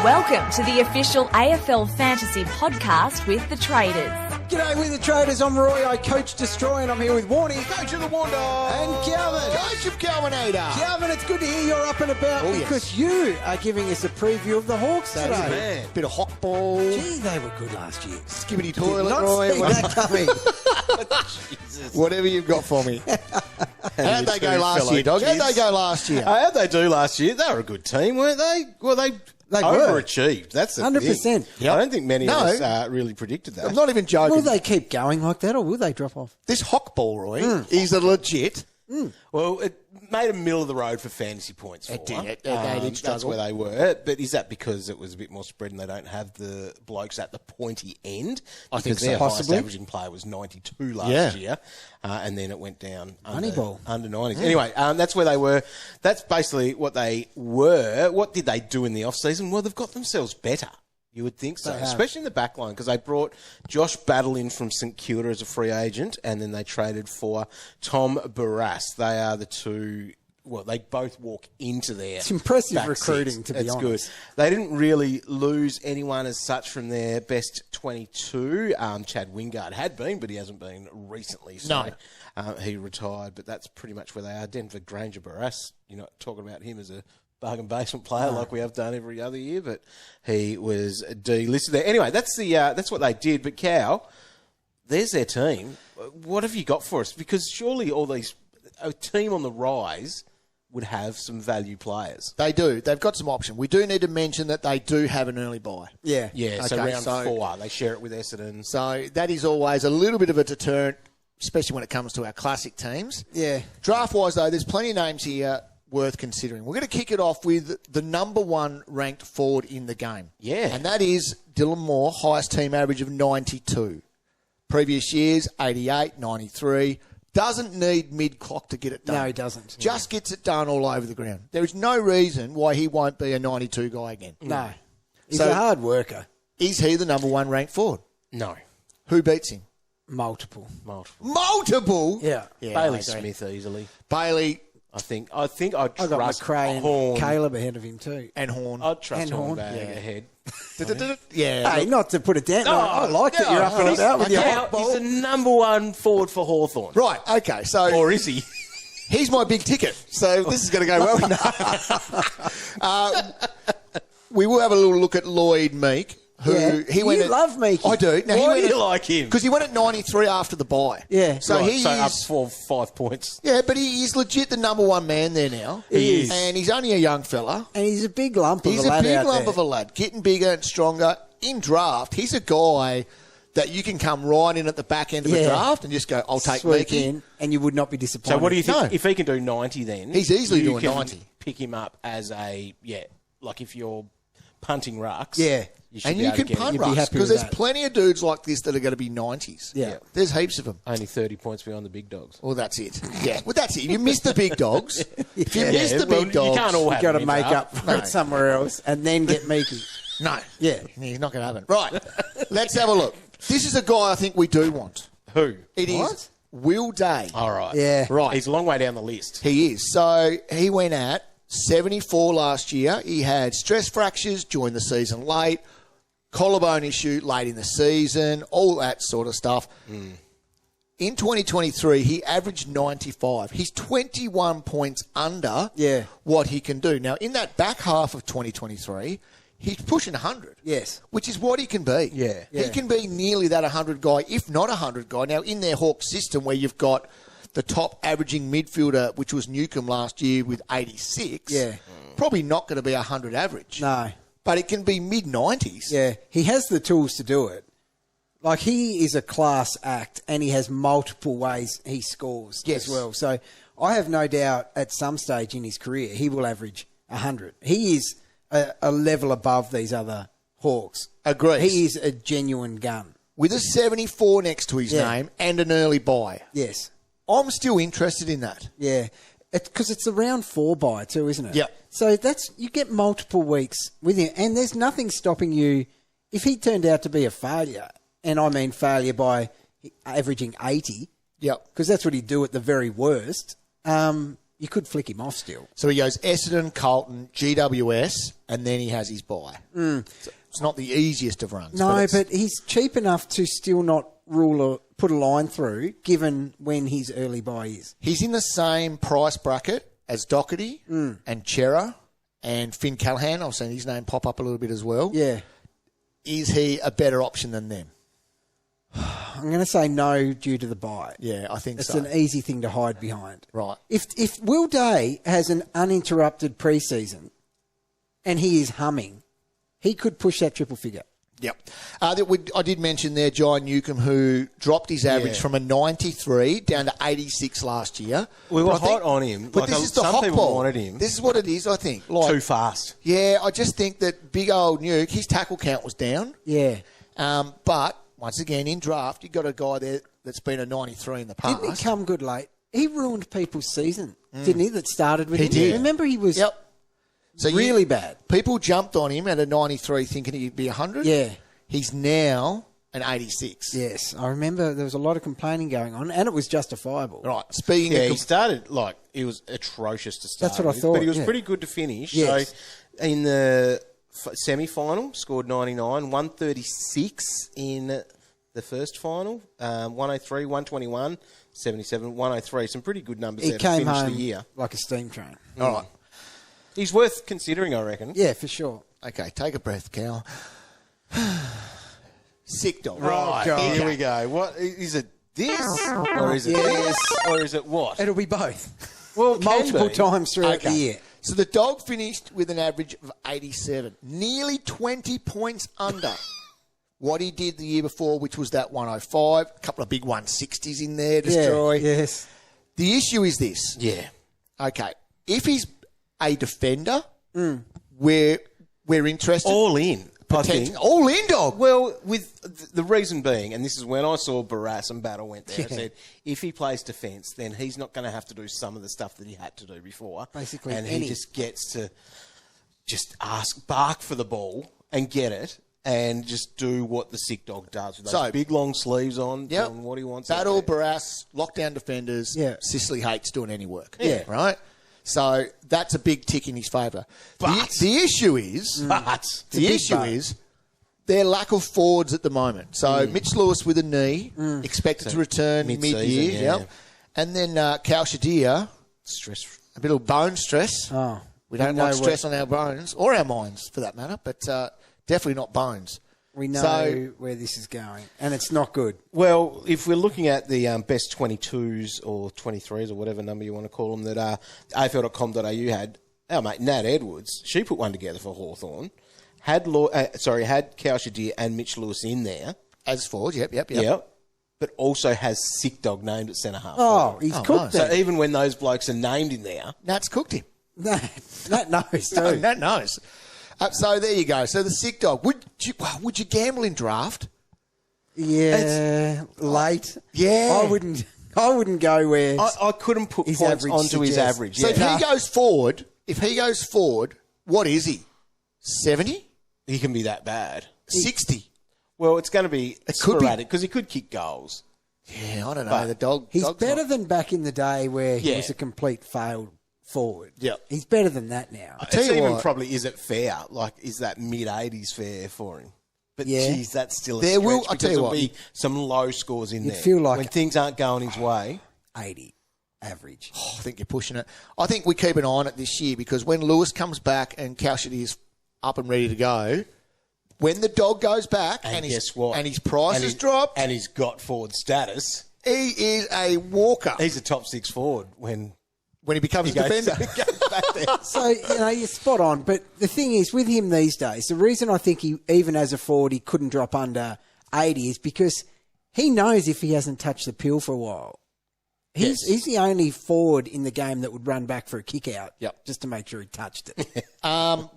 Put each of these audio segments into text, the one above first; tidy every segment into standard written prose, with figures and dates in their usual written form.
Welcome to the official AFL Fantasy podcast with the Traders. G'day with the Traders, I'm Roy, I coach Destroy, and I'm here with Warnie. Coach of the Wonder. And Calvin. Coach of Calvinator. Calvin, it's good to hear you're up and about because you are giving us a preview of the Hawks today. Man. Bit of Hawk ball. Gee, they were good last year. Skibbity toilet, Not Roy. see that coming. Jesus. Whatever you've got for me. How'd they go last year, dog? How'd they go last year? How'd they do last year? They were a good team, weren't they? Well, they overachieved. That's the 100%. thing. Yep. I don't think many of us really predicted that. I'm not even joking. Will they keep going like that or will they drop off? This Hawk ball, Roy, is a legit. Well, it made a middle of the road for fantasy points. It for did. them. They did That's struggle. where they were. But is that because it was a bit more spread and they don't have the blokes at the pointy end? I think Because their so. highest Possibly. averaging player was 92 last year, and then it went down under Moneyball. 90s. Anyway, that's where they were. That's basically what they were. What did they do in the off-season? Well, they've got themselves better. You would think so, especially in the back line, because they brought Josh Battle in from St Kilda as a free agent, and then they traded for Tom Barrass. They are the two. Well, they both walk into there. It's impressive back recruiting, six. to be It's honest. good. They didn't really lose anyone as such from their best 22. Chad Wingard had been, but he hasn't been recently. So he retired, but that's pretty much where they are. Denver Granger Barrass, you're not talking about him as a bargain basement player like we have done every other year, but he was delisted there. Anyway, that's what they did. But Cal, there's their team. What have you got for us? Because surely a team on the rise would have some value players. They do. They've got some option. We do need to mention that they do have an early buy. Yeah. Yeah, so Okay, round 4, they share it with Essendon. So that is always a little bit of a deterrent, especially when it comes to our classic teams. Yeah. Draft-wise, though, there's plenty of names here worth considering. We're going to kick it off with the number one ranked forward in the game. Yeah. And that is Dylan Moore, highest team average of 92. Previous years, 88, 93. Doesn't need mid-clock to get it done. No, he doesn't. Just gets it done all over the ground. There is no reason why he won't be a 92 guy again. No. He's So- a hard worker. Is he the number one ranked forward? No. Who beats him? Multiple. Multiple? Yeah. Yeah, Bailey I agree. Smith easily. Bailey I think I'd I got trust McRae and Horn. Caleb ahead of him too. and Horn. I'd trust And Horn Horn. ahead. Yeah. Hey, look, not to put it down. I like that you're up and he's- about with your okay, hot ball. He's the number one forward for Hawthorn. right, okay. So Or is he? he's my big ticket. So this is going to go well. We will have a little look at Lloyd Meek, who Yeah. he went You at, love Meeky. I do. Now, Why do you like him? Because he went at 93 after the bye. Yeah. So Right, he so up is... 5 points. Yeah, but he is legit the number one man there now. He is. And he's only a young fella. And he's a big lump of He's a a lad big out lump there. of a lad, getting bigger and stronger. In draft, he's a guy that you can come right in at the back end of the Yeah. draft and just go, I'll take Swoop Meeky. in, and you would not be disappointed. So what do you think? No. If he can do 90 then... He's easily you doing can 90. Pick him up as like if you're punting rucks. Yeah. You should And be you able to can get punt him. You'd be rucks happy because with there's that. plenty of dudes like this that are going to be 90s. Yeah. There's heaps of them. Only 30 points behind the big dogs. Well, that's it. Yeah. Well, that's it. If you miss the big dogs, if you miss the well, big dogs, you can't all You have got to him in make draft. up for it somewhere else and then get Meeky. no. Yeah. He's not going to happen. Right. Let's have a look. This is a guy I think we do want. Who? It is What? Will Day. All right. Yeah. Right. He's a long way down the list. He is. So he went at 74 last year. He had stress fractures, joined the season late, collarbone issue late in the season, all that sort of stuff. In 2023, he averaged 95. He's 21 points under what he can do. Now, in that back half of 2023, he's pushing 100. Yes. Which is what he can be. Yeah. He can be nearly that 100 guy, if not 100 guy. Now, in their Hawk system where you've got the top averaging midfielder, which was Newcombe last year with 86, probably not going to be 100 average. No. But it can be mid-90s. Yeah. He has the tools to do it. Like, he is a class act and he has multiple ways he scores as well. So I have no doubt at some stage in his career he will average 100. He is a level above these other Hawks. Agreed. He is a genuine gun. With a 74 next to his name and an early buy. Yes. I'm still interested in that. Yeah. Because it's a round 4 buy too, isn't it? Yep. So you get multiple weeks with him, and there's nothing stopping you. If he turned out to be a failure, and I mean failure by averaging 80, Yep. because that's what he'd do at the very worst, You could flick him off still. So he goes Essendon, Carlton, GWS, and then he has his bye. So it's not the easiest of runs. No, but he's cheap enough to still not put a line through, given when his early bye is. He's in the same price bracket as Doherty and Chera and Finn Callahan. I've seen his name pop up a little bit as well. Yeah. Is he a better option than them? I'm going to say no due to the bye. Yeah, I think it's so. It's an easy thing to hide behind. Right. If Will Day has an uninterrupted preseason and he is humming, he could push that triple figure. Yep. I did mention there John Newcombe, who dropped his average from a 93 down to 86 last year. We were hot on him. But this is the some hot people ball. wanted him. This is what it is, I think. Too fast. Yeah, I just think that big old Nuke, his tackle count was down. Yeah. But, once again, in draft, you've got a guy there that's been a 93 in the past. Didn't he come good late? He ruined people's season, didn't he, that started with him? He did. Remember, he was so really bad. People jumped on him at a 93 thinking he'd be 100. Yeah. He's now an 86. Yes, I remember there was a lot of complaining going on, and it was justifiable. Right. Speaking Yeah, of... he started, he was atrocious to start. That's what I with, thought, But he was yeah. pretty good to finish. Yes. So, in the semi-final, scored 99, 136 in the first final, 103, 121, 77, 103. Some pretty good numbers He there to came finish home the year. like a steam train. All right. He's worth considering, I reckon. Yeah, for sure. Okay, take a breath, Cal. Sick dog. Right, God. Here we go. What is it? This or is it this or is it what? It'll be both. Well, it can Multiple be. times throughout the year. So the dog finished with an average of 87, nearly 20 points under what he did the year before, which was that 105. A couple of big 160s in there, destroy. Yeah, yes. The issue is this. Yeah. Okay, if he's a defender, we're interested. All in. I think. All in, dog. Well, with the reason being, and this is when I saw Barras and Battle went there, I said, if he plays defence, then he's not going to have to do some of the stuff that he had to do before. Basically, and he just gets to just bark for the ball and get it and just do what the sick dog does with those big long sleeves on, doing what he wants. Battle, Barras, lockdown defenders. Yeah. Sicily hates doing any work. Yeah. Right? So that's a big tick in his favour. But- the issue is... their lack of forwards at the moment. So Mitch Lewis with a knee, expected to return mid-season, mid-year. yeah. Yep. And then Cal Shadir, Stress. a bit of bone stress. Oh, We don't like stress on our bones, or our minds for that matter, but definitely not bones. We know where this is going, and it's not good. Well, if we're looking at the best 22s or 23s or whatever number you want to call them that AFL.com.au had, our mate Nat Edwards, she put one together for Hawthorn. Had Cal Shadir and Mitch Lewis in there. As forwards, yep. But also has sick dog named at centre half. Oh, he's cooked So them. even when those blokes are named in there, Nat's cooked him. That knows, too. No, Nat knows. So there you go. So the sick dog. Would you gamble in draft? Yeah, late. Yeah. I wouldn't go where I couldn't put his points average onto his suggests. average. So Yeah. if he goes forward, what is he? 70? He can be that bad. 60? Well, it's going to be could be. sporadic because he could kick goals. Yeah, I don't know. The dog. he's dog's better not- than back in the day where he Yeah. was a complete failed forward. Yeah. He's better than that now. tell It's you even what. probably is it fair? Like, is that mid-80s fair for him? But Yeah. geez, that's still a There stretch will- I'll because tell you there'll what. be some low scores in You'd there. feel like- when things aren't going his way. 80 average. I think you're pushing it. I think we keep an eye on it this year because when Lewis comes back and Cowshed is up and ready to go, when the dog goes back And his, guess what? and his prices he's drop, and he's got forward status. he is a walker He's a top six forward when when he becomes a he goes, defender. goes back there. So, you're spot on. But the thing is, with him these days, the reason I think he, even as a forward, he couldn't drop under 80 is because he knows if he hasn't touched the pill for a while. He's the only forward in the game that would run back for a kick out just to make sure he touched it.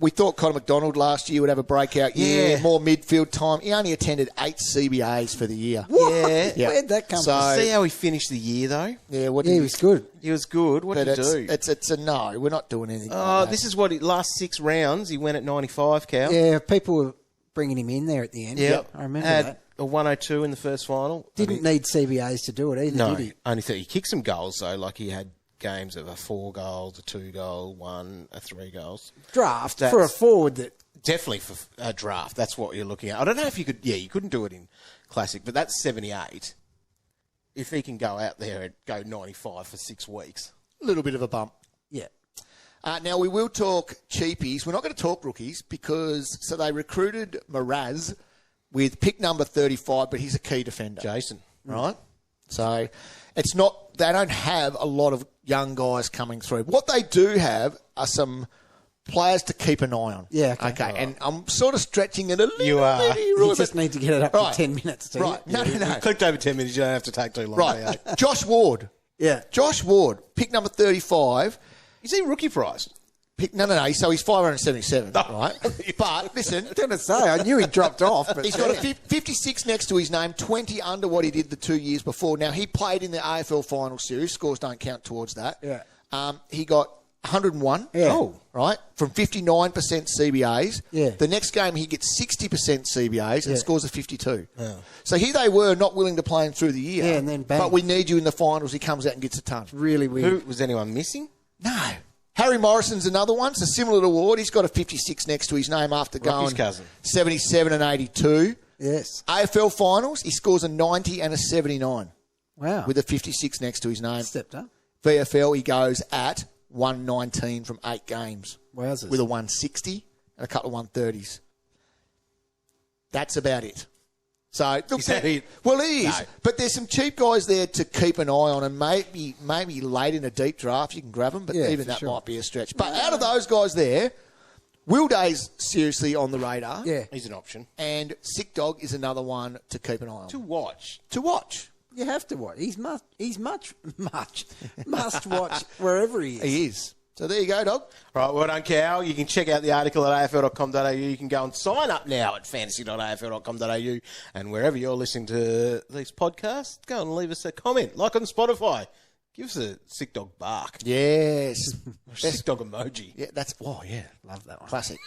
We thought Connor Macdonald last year would have a breakout year, Yeah. more midfield time. He only attended 8 CBAs for the year. Yeah. Yeah. Where'd that come So- from? See how he finished the year though. Yeah, what Yeah, did he was good. He was good. What But did he do? it's a no. We're not doing anything. Oh, like that. this is what last 6 rounds he went at 95. Cal. Yeah, people were bringing him in there at the end. Yeah, I remember had that. a 102 in the first final. Didn't need CBAs to do it either, No, did he? only 30. He kicked some goals though. Like he had games of a 4 goals, a 2 goal, 1, a 3 goals. Draft for a forward that... Definitely for a draft. That's what you're looking at. I don't know if you could... Yeah, you couldn't do it in Classic, but that's 78. If he can go out there and go 95 for 6 weeks. A little bit of a bump. Yeah. Now, we will talk cheapies. We're not going to talk rookies because... So they recruited Mraz with pick number 35, but he's a key defender. Jason. Right? So it's not... They don't have a lot of young guys coming through. What they do have are some players to keep an eye on. Yeah. Okay. Right. And I'm sort of stretching it a little You are. bit. You just need to get it up Right. to 10 minutes. Do you? Right. No. Clicked over 10 minutes. You don't have to take too long. Right. Josh Ward. Yeah. Josh Ward, pick number 35. Is he rookie price? No. So he's 577, right? But, listen... I was going to say, I knew he dropped off. But He's got a 56 next to his name, 20 under what he did the 2 years before. Now, he played in the AFL Final Series. Scores don't count towards that. Yeah. He got 101. Yeah. Oh, right? From 59% CBAs. Yeah. The next game, he gets 60% CBAs and Yeah. scores a 52. Yeah. So here they were not willing to play him through the year. Yeah, and then bang. But we need you in the finals. He comes out and gets a ton. Really weird. Was anyone missing? No. Harry Morrison's another one. So similar to Ward. He's got a 56 next to his name after Rocky's going cousin. 77 and 82. Yes. AFL Finals, he scores a 90 and a 79 Wow. with a 56 next to his name. Stepped up. VFL, he goes at 119 from 8 games Wowzers. with a 160 and a couple of 130s. That's about it. So, look, Is that it? Well, it is. No. But there's some cheap guys there to keep an eye on, and maybe late in a deep draft you can grab them, but Yeah, even for that sure. might be a stretch. But out of those guys there, Will Day's seriously on the radar. Yeah. He's an option. And Sick Dog is another one to keep an eye on. To watch. To watch. You have to watch. He's much must watch wherever he is. He is. So there you go, Dog. Right, well done, Cal. You can check out the article at afl.com.au. You can go and sign up now at fantasy.afl.com.au. And wherever you're listening to these podcasts, go and leave us a comment. Like on Spotify. Give us a sick dog bark. Yes. Sick dog emoji. Yeah, that's... Oh, yeah. Love that one. Classic.